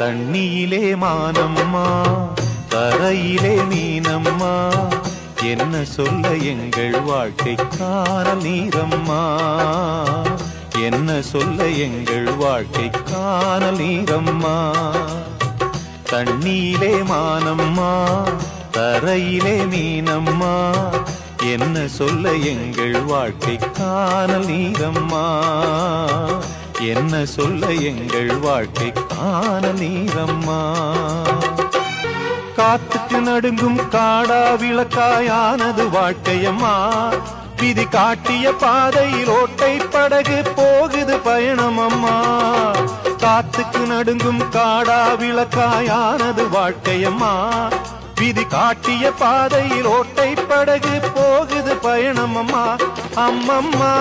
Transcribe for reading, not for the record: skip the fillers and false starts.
தண்ணியிலே மானம்மா தரையிலே மீனம்மா என்ன சொல்ல எங்கள் வாழ்க்கைக்கான நீரம்மா என்ன சொல்ல எங்கள் வாழ்க்கைக்கான நீரம்மா தண்ணியிலே மானம்மா தரையிலே மீனம்மா என்ன சொல்ல எங்கள் வாழ்க்கைக்கான நீரம்மா என்ன சொல்ல எங்கள் வாழ்க்கைக்கான நீரம்மா காத்துக்கு நடுங்கும் காடா விளக்காயானது வாழ்க்கையம்மா விதி காட்டிய பாதையில் ஓட்டை படகு போகுது பயணமம்மா காத்துக்கு நடுங்கும் காடா விளக்காயானது வாழ்க்கையம்மா விதி காட்டிய பாதையில் ஓட்டை படகு போகுது பயணமம்மா அம்மம்மா